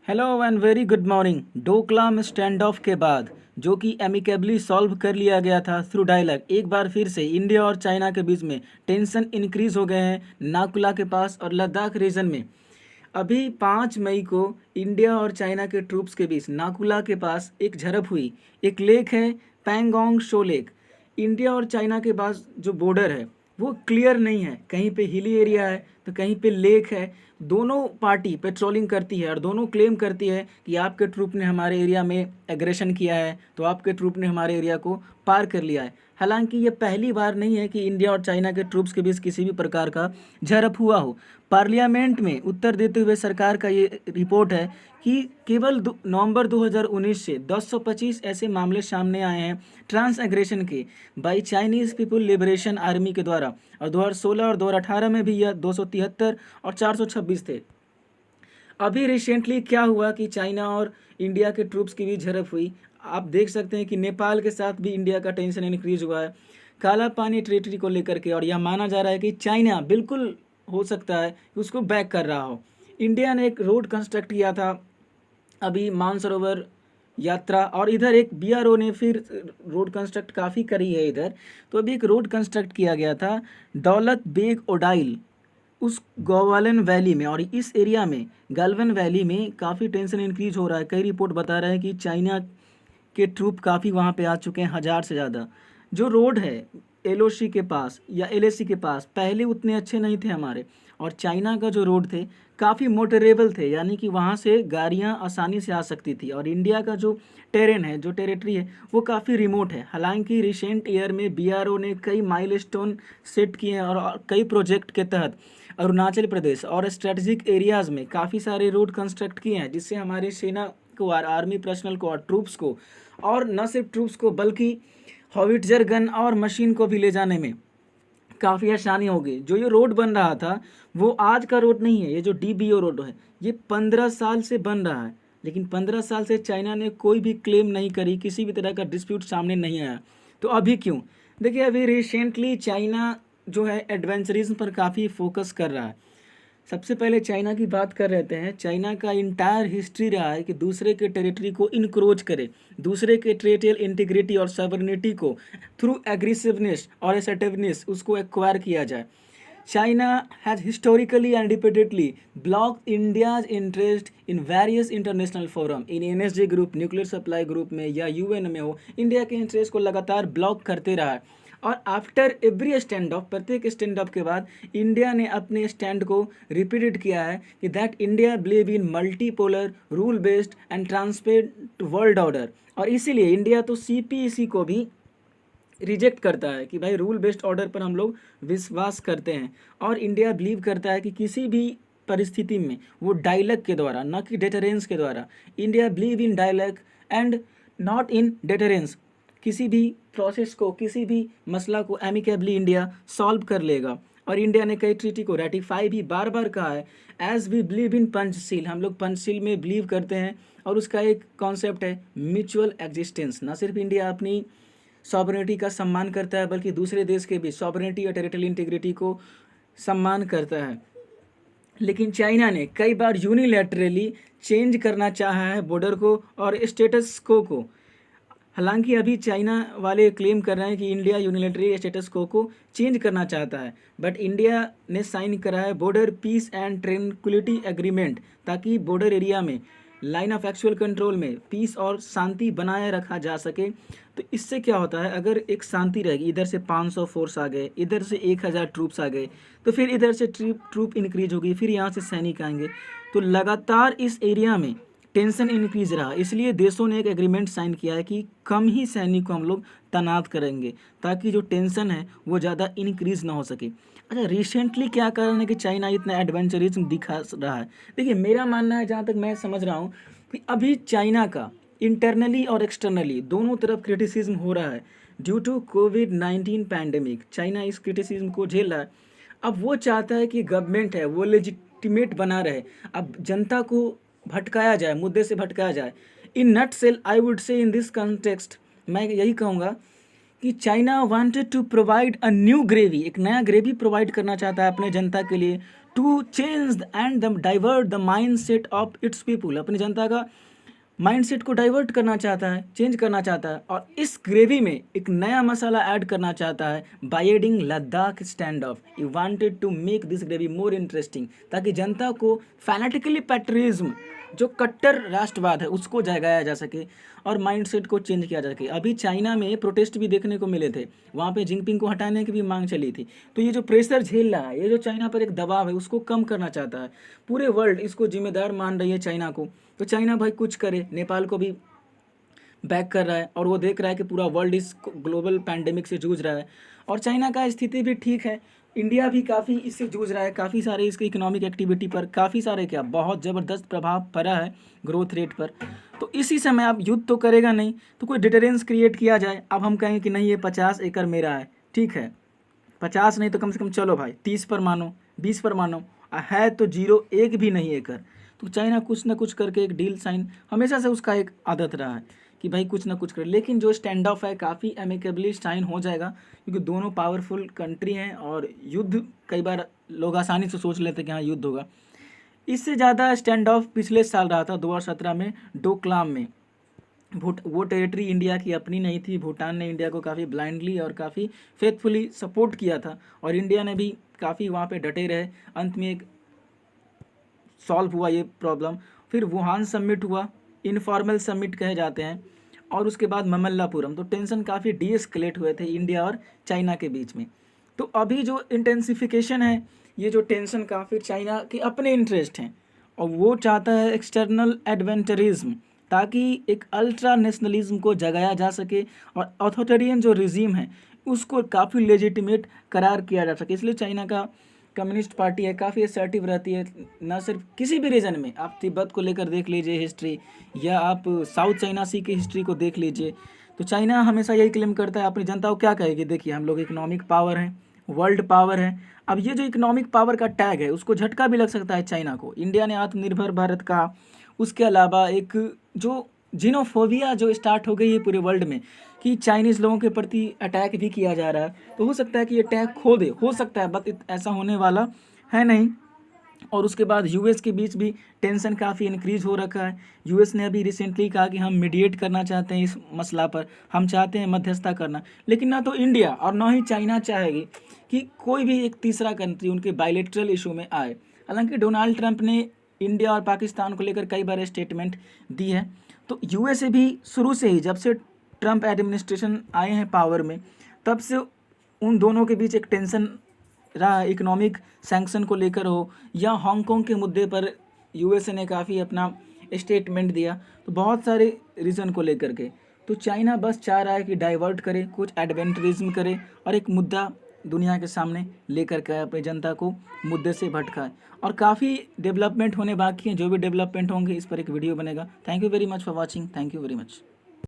Hello and very good morning. Doklam stand of के बाद जो कि एमिकेबली सॉल्व कर लिया गया था थ्रू डायलॉग, एक बार फिर से इंडिया और चाइना के बीच में टेंशन इंक्रीज हो गए हैं नाकुला के पास और लद्दाख रीजन में। अभी 5 मई को इंडिया और चाइना के ट्रूप्स के बीच नाकुला के पास एक झड़प हुई। एक लेक है पैंगोंग शो लेक। इंडिया और चाइना के पास जो बॉर्डर है वो क्लियर नहीं है, कहीं पे हिली एरिया है तो कहीं पे लेक है। दोनों पार्टी पेट्रोलिंग करती है और दोनों क्लेम करती है कि आपके ट्रूप ने हमारे एरिया में एग्रेशन किया है तो आपके ट्रूप ने हमारे एरिया को पार कर लिया है। हालांकि ये पहली बार नहीं है कि इंडिया और चाइना के ट्रूप्स के बीच किसी भी प्रकार का झड़प हुआ हो। पार्लियामेंट में उत्तर देते हुए सरकार का ये रिपोर्ट है कि केवल नवंबर 2019 से 225 ऐसे मामले सामने आए हैं ट्रांस एग्रेशन के by Chinese people liberation army के द्वारा, और 2016 और 2018 में भी यह 273 और 426 थे। अभी रिसेंटली क्या हुआ कि चाइना और इंडिया के ट्रूप्स की भी झड़प हुई। आप देख सकते हैं कि नेपाल के साथ भी इंडिया का टेंशन इंक्रीज हुआ है काला पानी टेरिटरी को लेकर के, और यह माना जा रहा है कि चाइना बिल्कुल हो सकता है कि उसको बैक कर रहा हो। इंडिया ने एक रोड कंस्ट्रक्ट किया था अभी मानसरोवर यात्रा, और इधर एक बीआरओ ने फिर रोड कंस्ट्रक्ट काफ़ी करी है इधर। तो अभी एक रोड कंस्ट्रक्ट किया गया था दौलत बेग ओडाइल उस गोवालन वैली में, और इस एरिया में गलवन वैली में काफ़ी टेंशन इंक्रीज हो रहा है। कई रिपोर्ट बता रहे हैं कि चाइना के ट्रूप काफ़ी वहाँ पे आ चुके हैं, 1000 से ज़्यादा। जो रोड है एलओसी के पास या एलएसी के पास पहले उतने अच्छे नहीं थे हमारे, और चाइना का जो रोड थे काफ़ी मोटरेबल थे, यानी कि वहाँ से गाड़ियाँ आसानी से आ सकती थी। और इंडिया का जो टेरेन है, जो टेरिटरी है, वो काफ़ी रिमोट है। हालांकि रिसेंट ईयर में बीआरओ ने कई माइलस्टोन सेट किए हैं और कई प्रोजेक्ट के तहत अरुणाचल प्रदेश और स्ट्रेटजिक एरियाज़ में काफ़ी सारे रोड कंस्ट्रक्ट किए हैं, जिससे हमारी सेना को और आर्मी पर्सनल को और ट्रूप्स को, और न सिर्फ ट्रूप्स को बल्कि हॉविट्जर गन और मशीन को भी ले जाने में काफ़ी आसानी होगी। जो ये रोड बन रहा था वो आज का रोड नहीं है। ये जो डीबीओ रोड है ये 15 साल से बन रहा है, लेकिन 15 साल से चाइना ने कोई भी क्लेम नहीं करी, किसी भी तरह का डिस्प्यूट सामने नहीं आया। तो अभी क्यों? देखिए, अभी रिसेंटली चाइना जो है एडवेंचरिज्म पर काफ़ी फोकस कर रहा है। सबसे पहले चाइना की बात कर रहे हैं। चाइना का इंटायर हिस्ट्री रहा है कि दूसरे के टेरिटरी को इनक्रोच करे, दूसरे के टेरिटोरियल इंटीग्रिटी और सॉवरेनिटी को थ्रू एग्रेसिवनेस और असर्टिवनेस उसको एक्वायर किया जाए। China has historically and repeatedly block India's interest in various international forum, in NSG group, nuclear supply group में या यूएन में हो, इंडिया के इंटरेस्ट को लगातार ब्लॉक करते रहा है। और आफ्टर एवरी स्टैंड ऑफ, प्रत्येक स्टैंड ऑफ के बाद इंडिया ने अपने स्टैंड को रिपीटेड किया है कि that India believe in multipolar rule based and transparent world order. और इसीलिए इंडिया तो सीपीईसी को भी रिजेक्ट करता है कि भाई रूल बेस्ड ऑर्डर पर हम लोग विश्वास करते हैं। और इंडिया बिलीव करता है कि किसी भी परिस्थिति में वो डायलॉग के द्वारा, न कि डेटरेंस के द्वारा, India believe in dialogue and not in deterrence. किसी भी प्रोसेस को, किसी भी मसला को एमिकेबली इंडिया सॉल्व कर लेगा। और इंडिया ने कई ट्रीटी को रेटिफाई भी बार बार कहा है। As we believe in Panchsheel, हम लोग पंचशील में बिलीव करते हैं, और उसका एक कॉन्सेप्ट है म्यूचुअल एग्जिस्टेंस। ना सिर्फ इंडिया अपनी सॉवरेनिटी का सम्मान करता है बल्कि दूसरे देश के भी सॉवरेनिटी और टेरिटोरियल इंटीग्रिटी को सम्मान करता है। लेकिन चाइना ने कई बार यूनिलैटरली चेंज करना चाहा है बॉर्डर को और स्टेटस को। हालांकि अभी चाइना वाले क्लेम कर रहे हैं कि India unilaterally status quo change करना चाहता है, बट इंडिया ने साइन करा है border peace and tranquillity agreement, ताकि बॉर्डर एरिया में लाइन ऑफ एक्चुअल कंट्रोल में पीस और शांति बनाए रखा जा सके। तो इससे क्या होता है, अगर एक शांति रहेगी, इधर से 500 फोर्स आ गए, इधर से 1000 ट्रूप्स आ गए, तो फिर इधर से ट्रूप इंक्रीज होगी, फिर यहाँ से सैनिक आएंगे, तो लगातार इस एरिया में टेंशन इंक्रीज रहा। इसलिए देशों ने एक एग्रीमेंट साइन किया है कि कम ही सैनिक को हम लोग तैनात करेंगे, ताकि जो टेंशन है वो ज़्यादा इंक्रीज ना हो सके। अच्छा, रिसेंटली क्या कारण है कि चाइना इतना एडवेंचरिज्म दिखा रहा है? देखिए, मेरा मानना है, जहाँ तक मैं समझ रहा हूँ, कि अभी चाइना का इंटरनली और एक्सटर्नली दोनों तरफ क्रिटिसिज्म हो रहा है ड्यू टू कोविड-19 पैंडेमिक। चाइना इस क्रिटिसिज्म को झेल रहा है। अब वो चाहता है कि गवर्नमेंट है वो लेजिटिमेट बना रहे, अब जनता को भटकाया जाए, मुद्दे से भटकाया जाए। इन नट cell I would say in this context मैं यही कहूँगा कि China wanted to provide a new gravy, एक नया ग्रेवी प्रोवाइड करना चाहता है अपने जनता के लिए, to change and divert the mindset of its people, अपनी जनता का माइंडसेट को डाइवर्ट करना चाहता है, चेंज करना चाहता है, और इस ग्रेवी में एक नया मसाला ऐड करना चाहता है by adding Ladakh standoff. You wanted to make this gravy more interesting, ताकि जनता को फैनेटिकली पैट्रियटिज्म, जो कट्टर राष्ट्रवाद है, उसको जगाया जा सके और माइंडसेट को चेंज किया जा सके। अभी चाइना में प्रोटेस्ट भी देखने को मिले थे, वहाँ पे जिनपिंग को हटाने की भी मांग चली थी। तो ये जो प्रेशर झेल रहा है, ये जो चाइना पर एक दबाव है, उसको कम करना चाहता है। पूरे वर्ल्ड इसको जिम्मेदार मान रही है चाइना को, तो चाइना भाई कुछ करे। नेपाल को भी बैक कर रहा है और वो देख रहा है कि पूरा वर्ल्ड इस ग्लोबल पैंडेमिक से जूझ रहा है, और चाइना का स्थिति भी ठीक है। इंडिया भी काफ़ी इससे जूझ रहा है, काफ़ी सारे इसके इकोनॉमिक एक्टिविटी पर काफ़ी सारे क्या बहुत ज़बरदस्त प्रभाव पड़ा है ग्रोथ रेट पर। तो इसी समय अब युद्ध तो करेगा नहीं, तो कोई डिटरेंस क्रिएट किया जाए। अब हम कहें कि नहीं, ये 50 एकड़ मेरा है, ठीक है, 50 नहीं तो कम से कम चलो भाई 30 पर मानो, 20 पर मानो, है तो 0 1 भी नहीं एकड़। तो चाइना कुछ ना कुछ करके एक डील साइन, हमेशा से उसका एक आदत रहा है कि भाई कुछ ना कुछ करे। लेकिन जो स्टैंड ऑफ है काफ़ी एमिकेबली साइन हो जाएगा, क्योंकि दोनों पावरफुल कंट्री हैं, और युद्ध कई बार लोग आसानी से सोच लेते हैं कि हाँ युद्ध होगा। इससे ज़्यादा स्टैंड ऑफ पिछले साल रहा था 2017 में डोकलाम में। वो टेरिटरी इंडिया की अपनी नहीं थी, भूटान ने इंडिया को काफ़ी ब्लाइंडली और काफ़ी फेथफुली सपोर्ट किया था, और इंडिया ने भी काफ़ी वहाँ पे डटे रहे। अंत में एक सॉल्व हुआ ये प्रॉब्लम। फिर वुहान समिट हुआ, इनफॉर्मल समिट कहे जाते हैं, और उसके बाद ममल्लापुरम। तो टेंशन काफ़ी डीएस्केलेट हुए थे इंडिया और चाइना के बीच में। तो अभी जो इंटेंसिफिकेशन है, ये जो टेंशन का, फिर चाइना के अपने इंटरेस्ट हैं, और वो चाहता है एक्सटर्नल एडवेंचरिज्म, ताकि एक अल्ट्रा नेशनलिज्म को जगाया जा सके और अथॉरिटेरियन जो रिजीम है उसको काफ़ी लेजिटिमेट करार किया जा सके। इसलिए चाइना का कम्युनिस्ट पार्टी है, काफ़ी असर्टिव रहती है, ना सिर्फ किसी भी रीजन में। आप तिब्बत को लेकर देख लीजिए हिस्ट्री, या आप साउथ चाइना सी की हिस्ट्री को देख लीजिए। तो चाइना हमेशा यही क्लेम करता है, अपनी जनता को क्या कहेगी, देखिए हम लोग इकोनॉमिक पावर हैं, वर्ल्ड पावर है। अब ये जो इकोनॉमिक पावर का टैग है, उसको झटका भी लग सकता है चाइना को। इंडिया ने आत्मनिर्भर भारत का, उसके अलावा एक जो जीनोफोबिया जो स्टार्ट हो गई है पूरे वर्ल्ड में, कि चाइनीज़ लोगों के प्रति अटैक भी किया जा रहा है, तो हो सकता है कि ये अटैक खो दे, हो सकता है, बट ऐसा होने वाला है नहीं। और उसके बाद यूएस के बीच भी टेंशन काफ़ी इंक्रीज हो रखा है। यूएस ने अभी रिसेंटली कहा कि हम मीडिएट करना चाहते हैं इस मसला पर, हम चाहते हैं मध्यस्थता करना। लेकिन ना तो इंडिया और ना ही चाइना चाहेगी कि कोई भी एक तीसरा कंट्री उनके बायलैटरल इशू में आए। हालांकि डोनाल्ड ट्रंप ने इंडिया और पाकिस्तान को लेकर कई बार स्टेटमेंट दी है। तो यूएसए भी शुरू से ही, जब से ट्रंप एडमिनिस्ट्रेशन आए हैं पावर में, तब से उन दोनों के बीच एक टेंशन रहा। इकोनॉमिक सैंक्शन को लेकर हो, या हांगकांग के मुद्दे पर यूएसए ने काफ़ी अपना स्टेटमेंट दिया। तो बहुत सारे रीज़न को लेकर के तो चाइना बस चाह रहा है कि डाइवर्ट करे, कुछ एडवेंचरिज्म करे, और एक मुद्दा दुनिया के सामने लेकर के अपनी जनता को मुद्दे से भटकाए। और काफ़ी डेवलपमेंट होने बाकी हैं, जो भी डेवलपमेंट होंगे इस पर एक वीडियो बनेगा। Thank you very much for watching, thank you very much.